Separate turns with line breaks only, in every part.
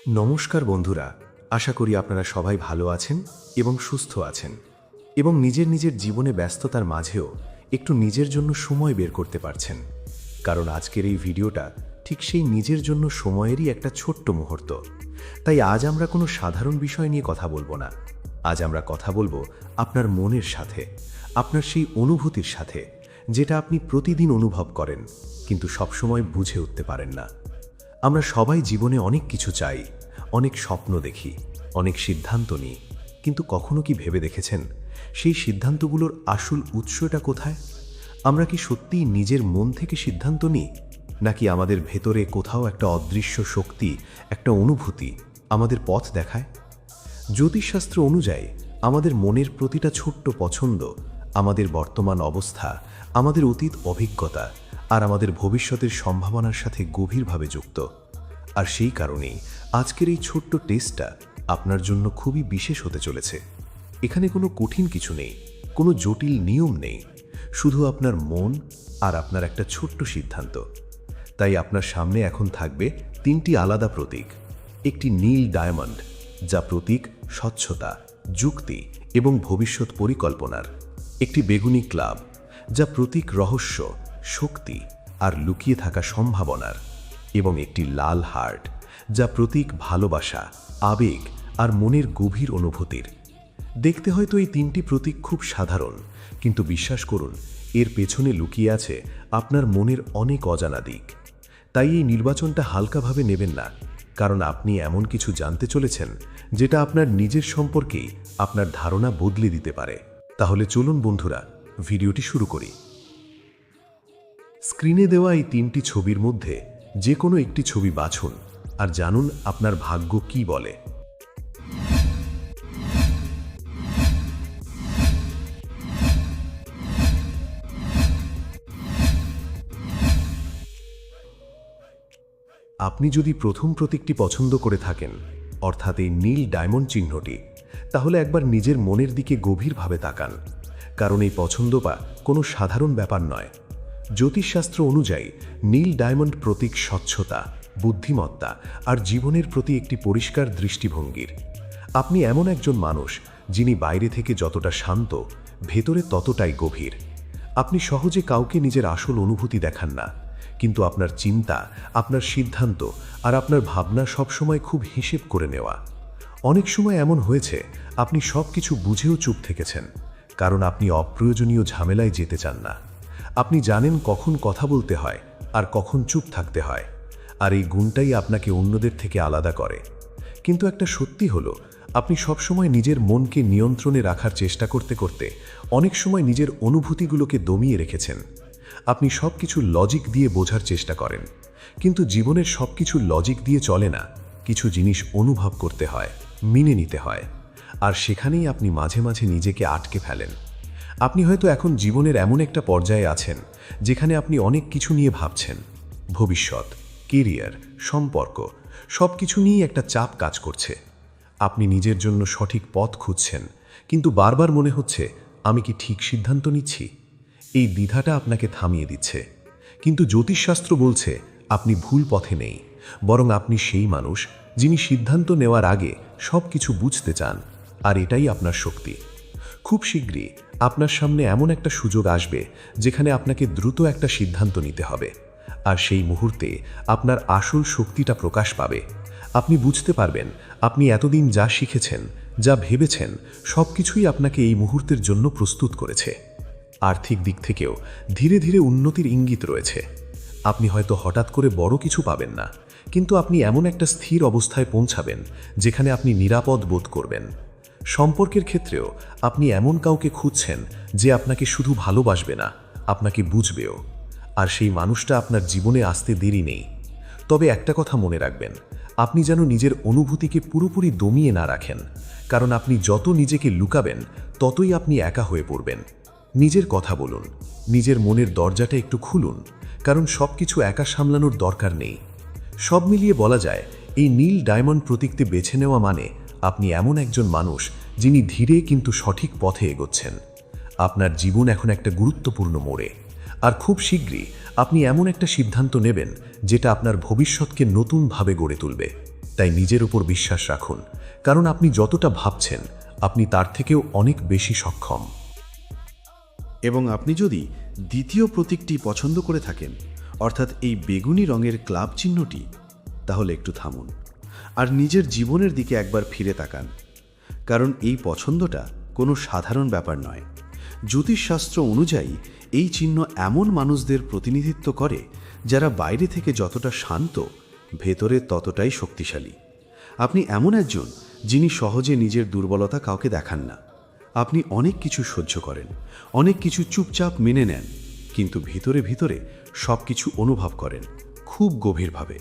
নমস্কার বন্ধুরা, আশা করি আপনারা সবাই ভালো আছেন এবং সুস্থ আছেন এবং নিজের নিজের জীবনে ব্যস্ততার মাঝেও একটু নিজের জন্য সময় বের করতে পারছেন। কারণ আজকের এই ভিডিওটা ঠিক সেই নিজের জন্য সময়েরই একটা ছোট্ট মুহূর্ত। তাই আজ আমরা কোনো সাধারণ বিষয় নিয়ে কথা বলবো না। আজ আমরা কথা বলবো আপনার মনের সাথে, আপনার সেই অনুভূতির সাথে, যেটা আপনি প্রতিদিন অনুভব করেন কিন্তু সবসময় বুঝে উঠতে পারেন না। আমরা সবাই জীবনে অনেক কিছু চাই, অনেক স্বপ্ন দেখি, অনেক সিদ্ধান্ত নিই, কিন্তু কখনো কি ভেবে দেখেছেন সেই সিদ্ধান্তগুলোর আসল উৎসটা কোথায়? আমরা কি সত্যিই নিজের মন থেকে সিদ্ধান্ত নিই, নাকি আমাদের ভেতরে কোথাও একটা অদৃশ্য শক্তি, একটা অনুভূতি আমাদের পথ দেখায়? জ্যোতিষশাস্ত্র অনুযায়ী আমাদের মনের প্রতিটা ছোট্ট পছন্দ আমাদের বর্তমান অবস্থা, আমাদের অতীত অভিজ্ঞতা আর আমাদের ভবিষ্যতের সম্ভাবনার সাথে গভীরভাবে যুক্ত। আর সেই কারণেই আজকের এই ছোট্ট টেস্টটা আপনার জন্য খুবই বিশেষ হতে চলেছে। এখানে কোনো কঠিন কিছু নেই, কোনো জটিল নিয়ম নেই, শুধু আপনার মন আর আপনার একটা ছোট্ট সিদ্ধান্ত। তাই আপনার সামনে এখন থাকবে তিনটি আলাদা প্রতীক। একটি নীল ডায়মন্ড, যা প্রতীক স্বচ্ছতা, যুক্তি এবং ভবিষ্যৎ পরিকল্পনার। একটি বেগুনি ক্লাব, যা প্রতীক রহস্য, শক্তি আর লুকিয়ে থাকা সম্ভাবনার। এবং একটি লাল হার্ট, যা প্রতীক ভালোবাসা, আবেগ আর মনের গভীর অনুভূতির। দেখতে হয়তো এই তিনটি প্রতীক খুব সাধারণ, কিন্তু বিশ্বাস করুন এর পেছনে লুকিয়ে আছে আপনার মনের অনেক অজানা দিক। তাই এই নির্বাচনটা হালকাভাবে নেবেন না, কারণ আপনি এমন কিছু জানতে চলেছেন যেটা আপনার নিজের সম্পর্কেই আপনার ধারণা বদলে দিতে পারে। তাহলে চলুন বন্ধুরা, ভিডিওটি শুরু করি। স্ক্রিনে দেওয়া এই তিনটি ছবির মধ্যে যে কোনো একটি ছবি বাছুন আর জানুন আপনার ভাগ্য কি বলে। আপনি যদি প্রথম প্রতীকটি পছন্দ করে থাকেন, অর্থাৎ এই নীল ডায়মন্ড চিহ্নটি, তাহলে একবার নিজের মনের দিকে গভীরভাবে তাকান, কারণ এই পছন্দ বা কোনো সাধারণ ব্যাপার নয়। জ্যোতিষশাস্ত্র অনুযায়ী নীল ডায়মন্ড প্রতীক স্বচ্ছতা, বুদ্ধিমত্তা আর জীবনের প্রতি একটি পরিষ্কার দৃষ্টিভঙ্গির। আপনি এমন একজন মানুষ যিনি বাইরে থেকে যতটা শান্ত, ভেতরে ততটাই গভীর। আপনি সহজে কাউকে নিজের আসল অনুভূতি দেখান না, কিন্তু আপনার চিন্তা, আপনার সিদ্ধান্ত আর আপনার ভাবনা সবসময় খুব হিসেব করে নেওয়া। অনেক সময় এমন হয়েছে আপনি সব কিছু বুঝেও চুপ থেকেছেন, কারণ আপনি অপ্রয়োজনীয় ঝামেলায় যেতে চান না। আপনি জানেন কখন কথা বলতে হয় আর কখন চুপ থাকতে হয়, আর এই গুণটাই আপনাকে অন্যদের থেকে আলাদা করে। কিন্তু একটা সত্যি হলো, আপনি সবসময় নিজের মনকে নিয়ন্ত্রণে রাখার চেষ্টা করতে করতে অনেক সময় নিজের অনুভূতিগুলোকে দমিয়ে রেখেছেন। আপনি সব কিছু লজিক দিয়ে বোঝার চেষ্টা করেন, কিন্তু জীবনের সব কিছু লজিক দিয়ে চলে না। কিছু জিনিস অনুভব করতে হয়, মেনে নিতে হয়, আর সেখানেই আপনি মাঝে মাঝে নিজেকে আটকে ফেলেন। আপনি হয়তো এখন জীবনের এমন একটা পর্যায়ে আছেন যেখানে আপনি অনেক কিছু নিয়ে ভাবছেন, ভবিষ্যৎ, কেরিয়ার, সম্পর্ক, সব কিছু নিয়েই একটা চাপ কাজ করছে। আপনি নিজের জন্য সঠিক পথ খুঁজছেন, কিন্তু বারবার মনে হচ্ছে আমি কি ঠিক সিদ্ধান্ত নিচ্ছি? এই দ্বিধাটা আপনাকে থামিয়ে দিচ্ছে। কিন্তু জ্যোতিষশাস্ত্র বলছে আপনি ভুল পথে নেই, বরং আপনি সেই মানুষ যিনি সিদ্ধান্ত নেওয়ার আগে সব কিছু বুঝতে চান, আর এটাই আপনার শক্তি। খুব শীঘ্রই আপনার সামনে এমন একটা সুযোগ আসবে যেখানে আপনাকে দ্রুত একটা সিদ্ধান্ত নিতে হবে, আর সেই মুহূর্তে আপনার আসল শক্তিটা প্রকাশ পাবে। আপনি বুঝতে পারবেন আপনি এতদিন যা শিখেছেন, যা ভেবেছেন, সব কিছুই আপনাকে এই মুহূর্তের জন্য প্রস্তুত করেছে। আর্থিক দিক থেকেও ধীরে ধীরে উন্নতির ইঙ্গিত রয়েছে। আপনি হয়তো হঠাৎ করে বড় কিছু পাবেন না, কিন্তু আপনি এমন একটা স্থির অবস্থায় পৌঁছাবেন যেখানে আপনি নিরাপদ বোধ করবেন। সম্পর্কের ক্ষেত্রেও আপনি এমন কাউকে খুঁজছেন যে আপনাকে শুধু ভালোবাসবে না, আপনাকে বুঝবেও, আর সেই মানুষটা আপনার জীবনে আসতে দেরি নেই। তবে একটা কথা মনে রাখবেন, আপনি যেন নিজের অনুভূতিকে পুরোপুরি দমিয়ে না রাখেন, কারণ আপনি যত নিজেকে লুকাবেন ততই আপনি একা হয়ে পড়বেন। নিজের কথা বলুন, নিজের মনের দরজাটা একটু খুলুন, কারণ সব কিছু একা সামলানোর দরকার নেই। সব মিলিয়ে বলা যায় এই নীল ডায়মন্ড প্রতীকটি বেছে নেওয়া মানে আপনি এমন একজন মানুষ যিনি ধীরে কিন্তু সঠিক পথে এগোচ্ছেন। আপনার জীবন এখন একটা গুরুত্বপূর্ণ মোড়ে, আর খুব শীঘ্রই আপনি এমন একটা সিদ্ধান্ত নেবেন যেটা আপনার ভবিষ্যৎকে নতুনভাবে গড়ে তুলবে। তাই নিজের উপর বিশ্বাস রাখুন, কারণ আপনি যতটা ভাবছেন আপনি তার থেকেও অনেক বেশি সক্ষম।
এবং আপনি যদি দ্বিতীয় প্রতীকটি পছন্দ করে থাকেন, অর্থাৎ এই বেগুনি রঙের ক্লাব চিহ্নটি, তাহলে একটু থামুন আর নিজের জীবনের দিকে একবার ফিরে তাকান। কারণ এই পছন্দটা কোনো সাধারণ ব্যাপার নয়। জ্যোতিষশাস্ত্র অনুযায়ী এই চিহ্ন এমন মানুষদের প্রতিনিধিত্ব করে যারা বাইরে থেকে যতটা শান্ত, ভেতরে ততটাই শক্তিশালী। আপনি এমন একজন যিনি সহজে নিজের দুর্বলতা কাউকে দেখান না। আপনি অনেক কিছু সহ্য করেন, অনেক কিছু চুপচাপ মেনে নেন, কিন্তু ভিতরে ভিতরে সব কিছু অনুভব করেন খুব গভীরভাবে।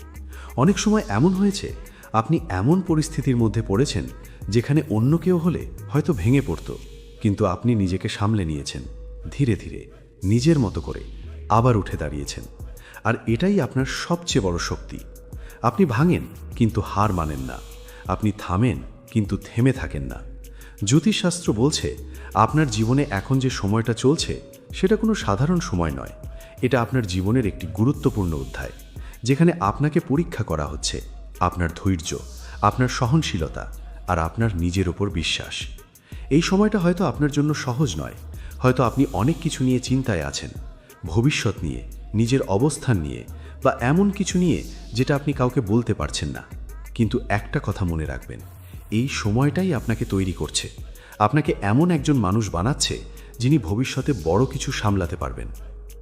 অনেক সময় এমন হয়েছে আপনি এমন পরিস্থিতির মধ্যে পড়েছেন যেখানে অন্য কেউ হলে হয়তো ভেঙে পড়ত, কিন্তু আপনি নিজেকে সামলে নিয়েছেন, ধীরে ধীরে নিজের মতো করে আবার উঠে দাঁড়িয়েছেন। আর এটাই আপনার সবচেয়ে বড় শক্তি। আপনি ভাঙেন কিন্তু হার মানেন না, আপনি থামেন কিন্তু থেমে থাকেন না। জ্যোতিষশাস্ত্র বলছে আপনার জীবনে এখন যে সময়টা চলছে সেটা কোনো সাধারণ সময় নয়। এটা আপনার জীবনের একটি গুরুত্বপূর্ণ অধ্যায়, যেখানে আপনাকে পরীক্ষা করা হচ্ছে আপনার ধৈর্য, আপনার সহনশীলতা আর আপনার নিজের ওপর বিশ্বাস। এই সময়টা হয়তো আপনার জন্য সহজ নয়। হয়তো আপনি অনেক কিছু নিয়ে চিন্তায় আছেন, ভবিষ্যৎ নিয়ে, নিজের অবস্থান নিয়ে, বা এমন কিছু নিয়ে যেটা আপনি কাউকে বলতে পারছেন না। কিন্তু একটা কথা মনে রাখবেন, এই সময়টাই আপনাকে তৈরি করছে, আপনাকে এমন একজন মানুষ বানাচ্ছে যিনি ভবিষ্যতে বড় কিছু সামলাতে পারবেন।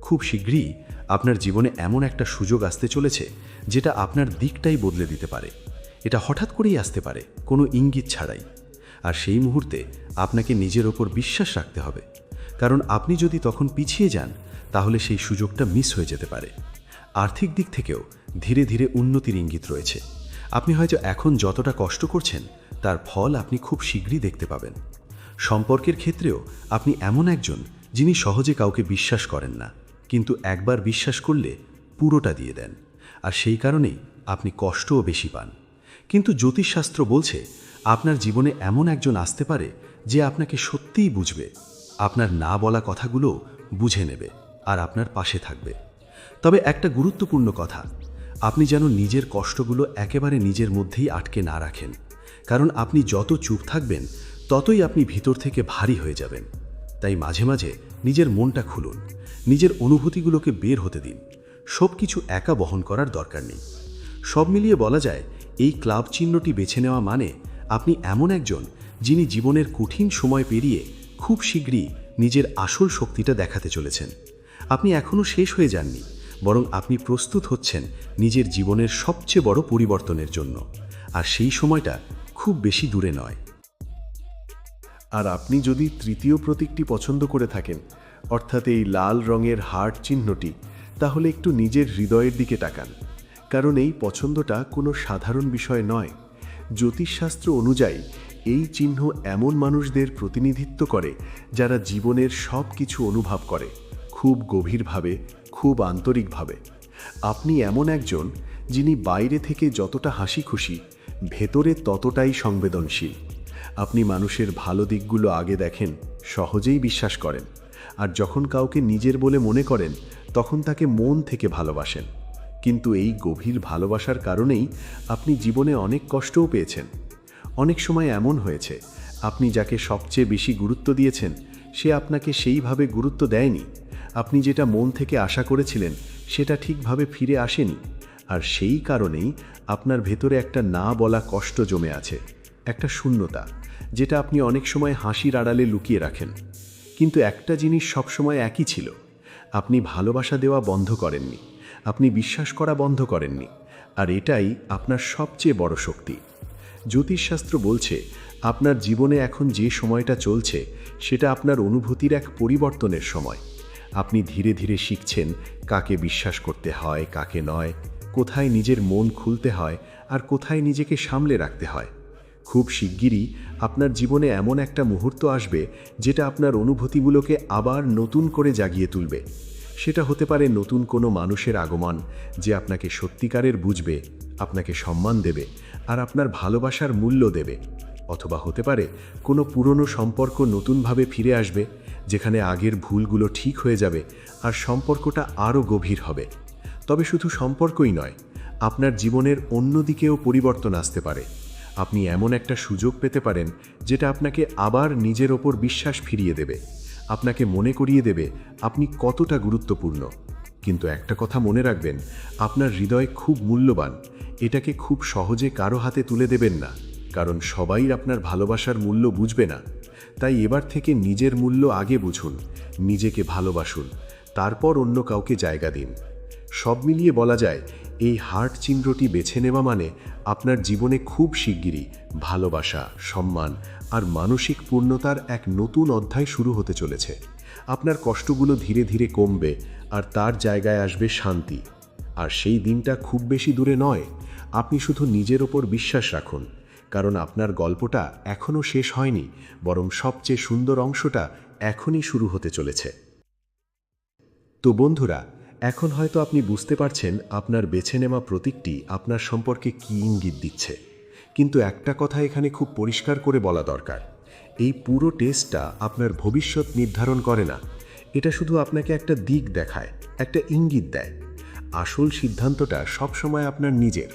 খুব শীঘ্রই আপনার জীবনে এমন একটা সুযোগ আসতে চলেছে যেটা আপনার দিকটাই বদলে দিতে পারে। এটা হঠাৎ করেই আসতে পারে, কোনো ইঙ্গিত ছাড়াই। আর সেই মুহূর্তে আপনাকে নিজের ওপর বিশ্বাস রাখতে হবে, কারণ আপনি যদি তখন পিছিয়ে যান তাহলে সেই সুযোগটা মিস হয়ে যেতে পারে। আর্থিক দিক থেকেও ধীরে ধীরে উন্নতির ইঙ্গিত রয়েছে। আপনি হয়তো এখন যতটা কষ্ট করছেন তার ফল আপনি খুব শীঘ্রই দেখতে পাবেন। সম্পর্কের ক্ষেত্রেও আপনি এমন একজন যিনি সহজে কাউকে বিশ্বাস করেন না, কিন্তু একবার বিশ্বাস করলে পুরোটা দিয়ে দেন। আর সেই কারণেই আপনি কষ্টও বেশি পান। কিন্তু জ্যোতিষশাস্ত্র বলছে আপনার জীবনে এমন একজন আসতে পারে যে আপনাকে সত্যিই বুঝবে, আপনার না বলা কথাগুলো বুঝে নেবে আর আপনার পাশে থাকবে। তবে একটা গুরুত্বপূর্ণ কথা, আপনি যেন নিজের কষ্টগুলো একেবারে নিজের মধ্যেই আটকে না রাখেন, কারণ আপনি যত চুপ থাকবেন ততই আপনি ভিতর থেকে ভারী হয়ে যাবেন। তাই মাঝে মাঝে নিজের মনটা খুলুন, নিজের অনুভূতিগুলোকে বের হতে দিন। সব কিছু একা বহন করার দরকার নেই। সব মিলিয়ে বলা যায় এই ক্লাব চিহ্নটি বেছে নেওয়া মানে আপনি এমন একজন যিনি জীবনের কঠিন সময় পেরিয়ে খুব শীঘ্রই নিজের আসল শক্তিটা দেখাতে চলেছেন। আপনি এখনও শেষ হয়ে যাননি, বরং আপনি প্রস্তুত হচ্ছেন নিজের জীবনের সবচেয়ে বড় পরিবর্তনের জন্য। আর সেই সময়টা খুব বেশি দূরে নয়।
আর আপনি যদি তৃতীয় প্রতীকটি পছন্দ করে থাকেন, অর্থাৎ এই লাল রঙের হার্ট চিহ্নটি, তাহলে একটু নিজের হৃদয়ের দিকে তাকান, কারণ এই পছন্দটা কোনো সাধারণ বিষয় নয়। জ্যোতিষশাস্ত্র অনুযায়ী এই চিহ্ন এমন মানুষদের প্রতিনিধিত্ব করে যারা জীবনের সব কিছু অনুভব করে খুব গভীরভাবে, খুব আন্তরিকভাবে। আপনি এমন একজন যিনি বাইরে থেকে যতটা হাসি খুশি, ভেতরে ততটাই সংবেদনশীল। আপনি মানুষের ভালো দিকগুলো আগে দেখেন, সহজেই বিশ্বাস করেন, আর যখন কাউকে নিজের বলে মনে করেন তখন তাকে মন থেকে ভালোবাসেন। কিন্তু এই গভীর ভালোবাসার কারণেই আপনি জীবনে অনেক কষ্টও পেয়েছেন। অনেক সময় এমন হয়েছে আপনি যাকে সবচেয়ে বেশি গুরুত্ব দিয়েছেন সে আপনাকে সেইভাবে গুরুত্ব দেয়নি। আপনি যেটা মন থেকে আশা করেছিলেন সেটা ঠিকভাবে ফিরে আসেনি। আর সেই কারণেই আপনার ভেতরে একটা না বলা কষ্ট জমে আছে, একটা শূন্যতা, যেটা আপনি অনেক সময় হাসির আড়ালে লুকিয়ে রাখেন। কিন্তু একটা জিনিস সবসময় একই ছিল, আপনি ভালোবাসা দেওয়া বন্ধ করেননি, আপনি বিশ্বাস করা বন্ধ করেননি। আর এটাই আপনার সবচেয়ে বড় শক্তি। জ্যোতিষশাস্ত্র বলছে আপনার জীবনে এখন যে সময়টা চলছে সেটা আপনার অনুভূতির এক পরিবর্তনের সময়। আপনি ধীরে ধীরে শিখছেন কাকে বিশ্বাস করতে হয়, কাকে নয়, কোথায় নিজের মন খুলতে হয় আর কোথায় নিজেকে সামলে রাখতে হয়। খুব শিগগিরই আপনার জীবনে এমন একটা মুহূর্ত আসবে যেটা আপনার অনুভূতিগুলোকে আবার নতুন করে জাগিয়ে তুলবে। সেটা হতে পারে নতুন কোনো মানুষের আগমন যে আপনাকে সত্যিকারের বুঝবে, আপনাকে সম্মান দেবে আর আপনার ভালোবাসার মূল্য দেবে। অথবা হতে পারে কোনো পুরনো সম্পর্ক নতুনভাবে ফিরে আসবে
যেখানে আগের ভুলগুলো ঠিক হয়ে যাবে আর সম্পর্কটা আরও গভীর হবে। তবে শুধু সম্পর্কই নয়, আপনার জীবনের অন্য দিকেও পরিবর্তন আসতে পারে। আপনি এমন একটা সুযোগ পেতে পারেন যেটা আপনাকে আবার নিজের ওপর বিশ্বাস ফিরিয়ে দেবে, আপনাকে মনে করিয়ে দেবে আপনি কতটা গুরুত্বপূর্ণ। কিন্তু একটা কথা মনে রাখবেন, আপনার হৃদয় খুব মূল্যবান। এটাকে খুব সহজে কারো হাতে তুলে দেবেন না, কারণ সবাই আপনার ভালোবাসার মূল্য বুঝবে না। তাই এবার থেকে নিজের মূল্য আগে বুঝুন, নিজেকে ভালোবাসুন, তারপর অন্য কাউকে জায়গা দিন। সব মিলিয়ে বলা যায়, এই হার্ট চিহ্নটি বেছে নেওয়া মানে আপনার জীবনে খুব শিগগিরই ভালোবাসা, সম্মান আর মানসিক পূর্ণতার এক নতুন অধ্যায় শুরু হতে চলেছে। আপনার কষ্টগুলো ধীরে ধীরে কমবে আর তার জায়গায় আসবে শান্তি। আর সেই দিনটা খুব বেশি দূরে নয়। আপনি শুধু নিজের ওপর বিশ্বাস রাখুন, কারণ আপনার গল্পটা এখনও শেষ হয়নি, বরং সবচেয়ে সুন্দর অংশটা এখনই শুরু হতে চলেছে। তো বন্ধুরা, এখন হয়তো আপনি বুঝতে পারছেন আপনার বেছে নেওয়া প্রতীকটি আপনার সম্পর্কে কী ইঙ্গিত দিচ্ছে। কিন্তু একটা কথা এখানে খুব পরিষ্কার করে বলা দরকার, এই পুরো টেস্টটা আপনার ভবিষ্যৎ নির্ধারণ করে না। এটা শুধু আপনাকে একটা দিক দেখায়, একটা ইঙ্গিত দেয়। আসল সিদ্ধান্তটা সবসময় আপনার নিজের।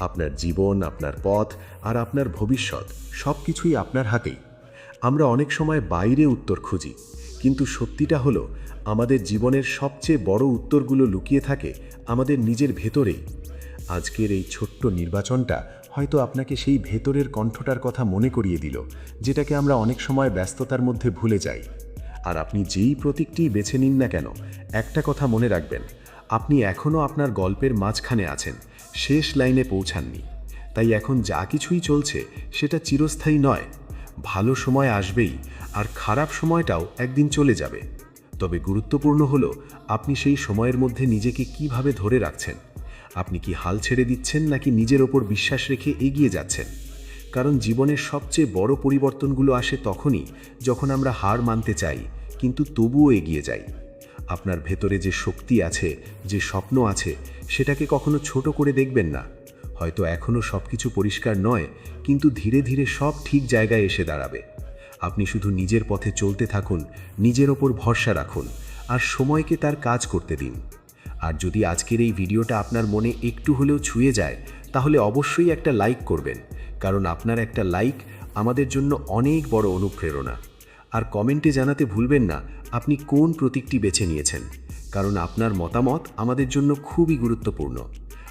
আপনার জীবন, আপনার পথ আর আপনার ভবিষ্যৎ সব কিছুই আপনার হাতেই। আমরা অনেক সময় বাইরে উত্তর খুঁজি, কিন্তু সত্যিটা হলো আমাদের জীবনের সবচেয়ে বড় উত্তরগুলো লুকিয়ে থাকে আমাদের নিজের ভেতরেই। আজকের এই ছোট্ট নির্বাচনটা হয়তো আপনাকে সেই ভেতরের কণ্ঠটার কথা মনে করিয়ে দিল, যেটাকে আমরা অনেক সময় ব্যস্ততার মধ্যে ভুলে যাই। আর আপনি যেই প্রতীকটি বেছে নিন না কেন, একটা কথা মনে রাখবেন, আপনি এখনও আপনার গল্পের মাঝখানে আছেন, শেষ লাইনে পৌঁছাননি। তাই এখন যা কিছুই চলছে সেটা চিরস্থায়ী নয়। ভালো সময় আসবেই, আর খারাপ সময়টাও একদিন চলে যাবে। তবে গুরুত্বপূর্ণ হলো আপনি সেই সময়ের মধ্যে নিজেকে কিভাবে ধরে রাখছেন। আপনি কি হাল ছেড়ে দিচ্ছেন নাকি নিজের ওপর বিশ্বাস রেখে এগিয়ে যাচ্ছেন? কারণ জীবনের সবচেয়ে বড় পরিবর্তনগুলো আসে তখনই যখন আমরা হার মানতে চাই, কিন্তু তবুও এগিয়ে যাই। আপনার ভেতরে যে শক্তি আছে, যে স্বপ্ন আছে, সেটাকে কখনো ছোট করে দেখবেন না। হয়তো এখনও সব কিছু পরিষ্কার নয়, কিন্তু ধীরে ধীরে সব ঠিক জায়গায় এসে দাঁড়াবে। আপনি শুধু নিজের পথে চলতে থাকুন, নিজের ওপর ভরসা রাখুন, আর সময়কে তার কাজ করতে দিন। আর যদি আজকের এই ভিডিওটা আপনার মনে একটু হলেও ছুঁয়ে যায়, তাহলে অবশ্যই একটা লাইক করবেন, কারণ আপনার একটা লাইক আমাদের জন্য অনেক বড় অনুপ্রেরণা। আর কমেন্টে জানাতে ভুলবেন না আপনি কোন প্রতীকটি বেছে নিয়েছেন, কারণ আপনার মতামত আমাদের জন্য খুবই গুরুত্বপূর্ণ।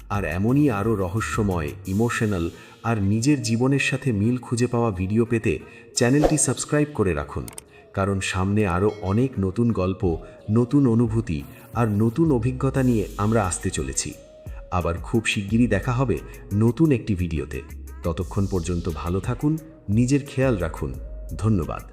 আর এমনই আরও রহস্যময়, ইমোশনাল আর নিজের জীবনের সাথে মিল খুঁজে পাওয়া ভিডিও পেতে চ্যানেলটি সাবস্ক্রাইব করে রাখুন, কারণ সামনে আরও অনেক নতুন গল্প, নতুন অনুভূতি আর নতুন অভিজ্ঞতা নিয়ে আমরা আসতে চলেছি। আবার খুব শিগগিরই দেখা হবে নতুন একটি ভিডিওতে। ততক্ষণ পর্যন্ত ভালো থাকুন, নিজের খেয়াল রাখুন। ধন্যবাদ।